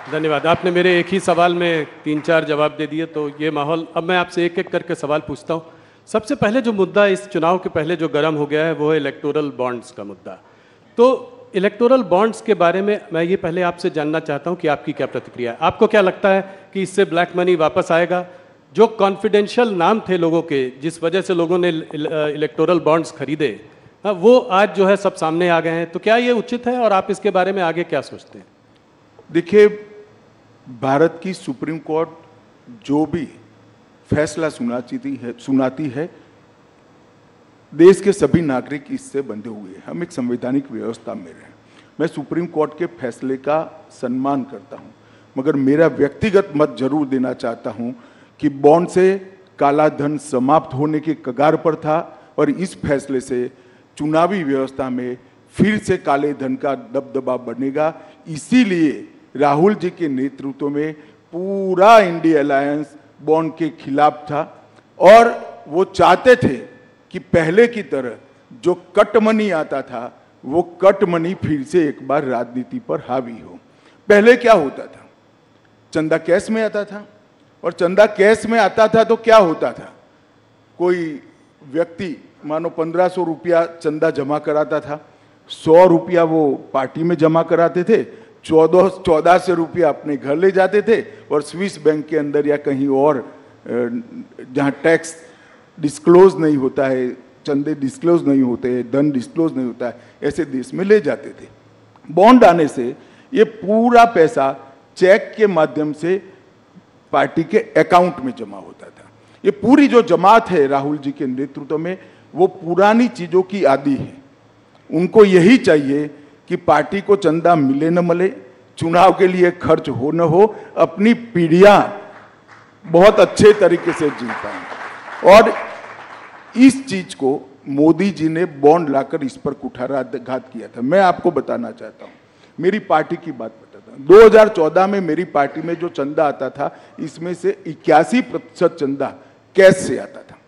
धन्यवाद। आपने मेरे एक ही सवाल में 3-4 जवाब दे दिए, तो ये माहौल, अब मैं आपसे एक एक करके सवाल पूछता हूँ। सबसे पहले जो मुद्दा इस चुनाव के पहले जो गर्म हो गया है वो है इलेक्टोरल बॉन्ड्स का मुद्दा। तो इलेक्टोरल बॉन्ड्स के बारे में मैं ये पहले आपसे जानना चाहता हूँ कि आपकी क्या प्रतिक्रिया है। आपको क्या लगता है कि इससे ब्लैक मनी वापस आएगा? जो कॉन्फिडेंशियल नाम थे लोगों के, जिस वजह से लोगों ने इलेक्टोरल बॉन्ड्स खरीदे, वो आज जो है सब सामने आ गए हैं। तो क्या ये उचित है और आप इसके बारे में आगे क्या सोचते हैं? देखिए, भारत की सुप्रीम कोर्ट जो भी फैसला सुनाती है, देश के सभी नागरिक इससे बंधे हुए हैं। हम एक संवैधानिक व्यवस्था में रहे। मैं सुप्रीम कोर्ट के फैसले का सम्मान करता हूं, मगर मेरा व्यक्तिगत मत जरूर देना चाहता हूं कि बॉन्ड से काला धन समाप्त होने के कगार पर था और इस फैसले से चुनावी व्यवस्था में फिर से काले धन का दबदबा बनेगा। इसीलिए राहुल जी के नेतृत्व में पूरा इंडिया अलायंस बॉन्ड के खिलाफ था और वो चाहते थे कि पहले की तरह जो कट मनी आता था वो कट मनी फिर से एक बार राजनीति पर हावी हो। पहले क्या होता था? चंदा कैश में आता था, और चंदा कैश में आता था तो क्या होता था? कोई व्यक्ति मानो 1500 रुपया चंदा जमा कराता था, 100 रुपया वो पार्टी में जमा कराते थे, 1400 रुपया अपने घर ले जाते थे और स्विस बैंक के अंदर या कहीं और जहां टैक्स डिस्क्लोज नहीं होता है, चंदे डिस्क्लोज नहीं होते हैं, धन डिस्क्लोज नहीं होता है, ऐसे देश में ले जाते थे। बॉन्ड आने से ये पूरा पैसा चेक के माध्यम से पार्टी के अकाउंट में जमा होता था। ये पूरी जो जमात है राहुल जी के नेतृत्व में, वो पुरानी चीजों की आदी है। उनको यही चाहिए कि पार्टी को चंदा मिले न मिले, चुनाव के लिए खर्च हो न हो, अपनी पीढ़ियां बहुत अच्छे तरीके से जी पाएं। और इस चीज को मोदी जी ने बॉन्ड लाकर इस पर कुठाराघात किया था। मैं आपको बताना चाहता हूं, मेरी पार्टी की बात बताता हूं। 2014 में मेरी पार्टी में जो चंदा आता था, इसमें से 81% चंदा कैश से आता था,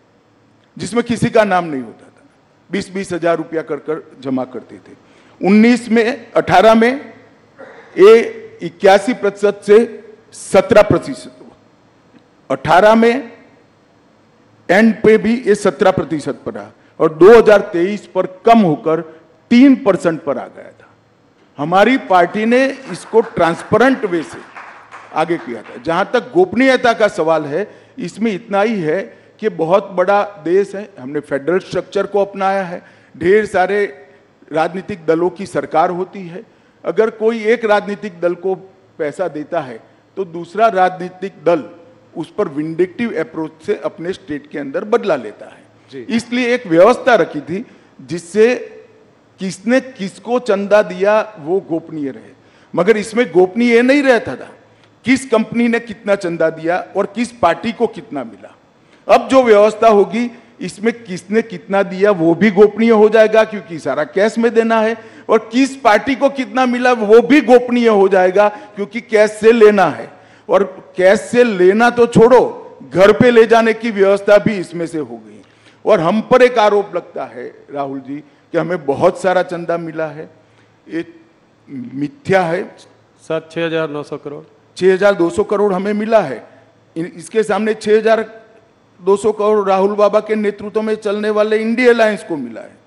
जिसमें किसी का नाम नहीं होता था। 20-20 हजार रुपया कर जमा करते थे। 18 में ये 81% से 17% हुआ। 18 में एंड पे भी ये 17% पर रहा और 2023 पर कम होकर 3% पर आ गया था। हमारी पार्टी ने इसको ट्रांसपेरेंट वे से आगे किया था। जहां तक गोपनीयता का सवाल है, इसमें इतना ही है कि बहुत बड़ा देश है, हमने फेडरल स्ट्रक्चर को अपनाया है, ढेर सारे राजनीतिक दलों की सरकार होती है। अगर कोई एक राजनीतिक दल को पैसा देता है तो दूसरा राजनीतिक दल उस पर विंडिक्टिव अप्रोच से अपने स्टेट के अंदर बदला लेता है। इसलिए एक व्यवस्था रखी थी जिससे किसने किसको चंदा दिया वो गोपनीय रहे। मगर इसमें गोपनीय नहीं रहता था किस कंपनी ने कितना चंदा दिया और किस पार्टी को कितना मिला। अब जो व्यवस्था होगी, इसमें किसने कितना दिया वो भी गोपनीय हो जाएगा, क्योंकि सारा कैश में देना है, और किस पार्टी को कितना मिला वो भी गोपनीय हो जाएगा, क्योंकि कैश से लेना है। और कैश से लेना तो छोड़ो, घर पे ले जाने की व्यवस्था भी इसमें से हो गई। और हम पर एक आरोप लगता है राहुल जी कि हमें बहुत सारा चंदा मिला है, ये मिथ्या है। 6,900 करोड़ 6,200 करोड़ हमें मिला है। इसके सामने 6,200 करोड़ राहुल बाबा के नेतृत्व में चलने वाले इंडिया अलायंस को मिला है,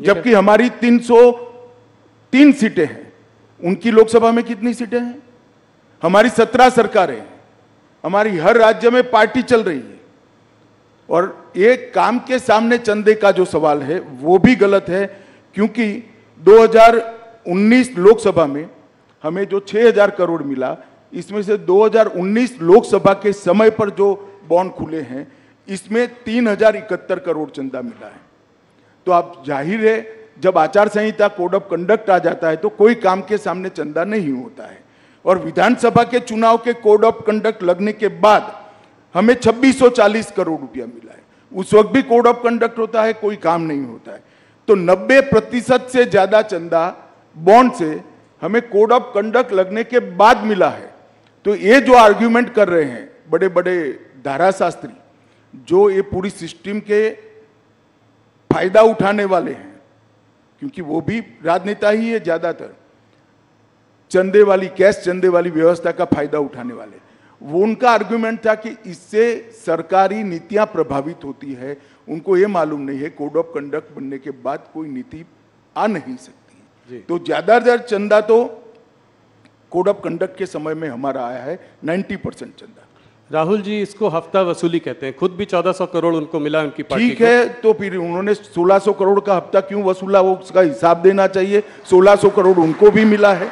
जबकि हमारी 303 सीटें हैं। उनकी लोकसभा में कितनी सीटें हैं? हमारी 17 सरकारें हैं, हमारी हर राज्य में पार्टी चल रही है। और एक काम के सामने चंदे का जो सवाल है वो भी गलत है, क्योंकि 2019 लोकसभा में हमें जो 6,000 करोड़ मिला, इसमें से 2019 लोकसभा के समय पर जो बॉन्ड खुले हैं, इसमें 3,071 करोड़ चंदा मिला है। तो आप जाहिर है, जब आचार संहिता कोड ऑफ कंडक्ट आ जाता है तो कोई काम के सामने चंदा नहीं होता है। और विधानसभा के चुनाव के कोड ऑफ कंडक्ट लगने के बाद हमें 2640 करोड़ रुपया मिला है। उस वक्त भी कोड ऑफ कंडक्ट होता है, कोई काम नहीं होता है। तो 90% से ज्यादा चंदा बॉन्ड से हमें कोड ऑफ कंडक्ट लगने के बाद मिला है। तो ये जो आर्ग्यूमेंट कर रहे हैं बड़े बड़े धाराशास्त्री, जो ये पूरी सिस्टम के फायदा उठाने वाले हैं, क्योंकि वो भी राजनेता ही है ज्यादातर, चंदे वाली, कैश चंदे वाली व्यवस्था का फायदा उठाने वाले। वो उनका आर्गुमेंट था कि इससे सरकारी नीतियां प्रभावित होती है। उनको ये मालूम नहीं है कोड ऑफ कंडक्ट बनने के बाद कोई नीति आ नहीं सकती। तो ज्यादा चंदा तो कोड ऑफ कंडक्ट के समय में हमारा आया है 90% चंदा। राहुल जी, इसको हफ्ता वसूली कहते हैं। खुद भी 1400 करोड़ उनको मिला उनकी पार्टी को। ठीक है, तो फिर उन्होंने 1600 करोड़ का हफ्ता क्यों वसूला, वो उसका हिसाब देना चाहिए। 1600 करोड़ उनको भी मिला है,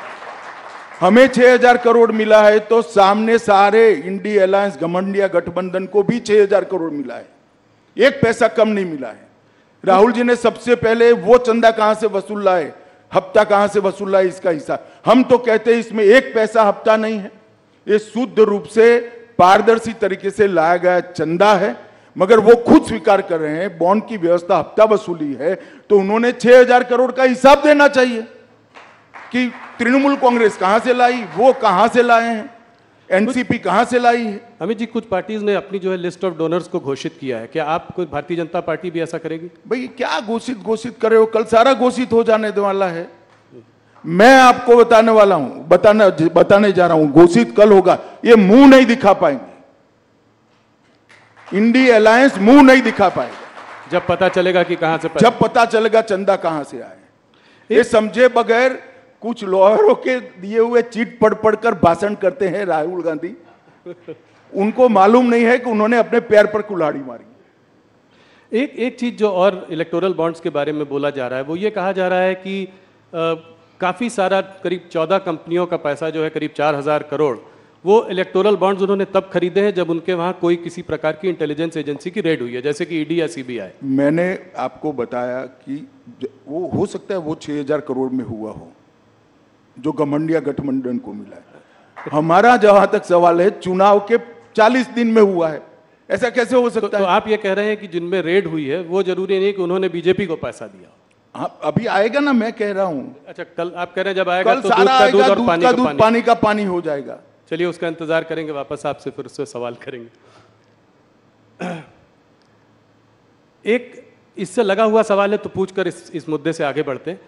हमें 6000 करोड़ मिला है, तो सामने सारे इंडी अलायंस घमंडिया गठबंधन को भी 6000 करोड़ मिला है, एक पैसा कम नहीं मिला है। राहुल जी ने सबसे पहले वो चंदा कहां से वसूल लाए, हफ्ता कहां से वसूल लाए, इसका हिसाब। हम तो कहते हैं इसमें एक पैसा हफ्ता नहीं है, ये शुद्ध रूप से पारदर्शी तरीके से लाया गया चंदा है। मगर वो खुद स्वीकार कर रहे हैं बॉन्ड की व्यवस्था हफ्ता वसूली है, तो उन्होंने 6000 करोड़ का हिसाब देना चाहिए कि तृणमूल कांग्रेस कहां से लाई, वो कहां से लाए हैं, एनसीपी कहां से लाई है। अमित जी, कुछ पार्टीज ने अपनी जो है लिस्ट ऑफ डोनर्स को घोषित किया है, क्या आप कोई भारतीय जनता पार्टी भी ऐसा करेगी? भाई क्या घोषित कर रहे हो, कल सारा घोषित हो जाने वाला है। मैं आपको बताने वाला हूं, बताने जा रहा हूं, घोषित कल होगा। ये मुंह नहीं दिखा पाएंगे, इंडी अलायंस मुंह नहीं दिखा पाएगा। जब पता चलेगा कि कहां से जब पता चलेगा चंदा कहां से आए। ये समझे बगैर कुछ लॉयरों के दिए हुए चीट पढ़कर भाषण करते हैं राहुल गांधी। उनको मालूम नहीं है कि उन्होंने अपने पैर पर कुल्हाड़ी मारी। एक चीज जो और इलेक्टोरल बॉन्ड्स के बारे में बोला जा रहा है, वो ये कहा जा रहा है कि काफी सारा करीब 14 कंपनियों का पैसा जो है, करीब 4000 करोड़, वो इलेक्टोरल बॉन्ड्स उन्होंने तब खरीदे हैं जब उनके वहां कोई किसी प्रकार की इंटेलिजेंस एजेंसी की रेड हुई है, जैसे कि ईडी या सीबीआई। मैंने आपको बताया कि वो हो सकता है वो 6000 करोड़ में हुआ हो जो घमंडिया गठबंधन को मिला है। हमारा जहां तक सवाल है, चुनाव के 40 दिन में हुआ है, ऐसा कैसे हो सकता है? तो आप ये कह रहे हैं कि जिनमें रेड हुई है वो जरूरी नहीं कि उन्होंने बीजेपी को पैसा दिया। हाँ, अभी आएगा ना, मैं कह रहा हूं। अच्छा, कल आप कह रहे हैं जब आएगा कल तो सारा आएगा, दूध का दूध, पानी का पानी हो जाएगा। चलिए, उसका इंतजार करेंगे, वापस आपसे फिर उससे सवाल करेंगे। एक इससे लगा हुआ सवाल है, तो पूछकर इस मुद्दे से आगे बढ़ते हैं।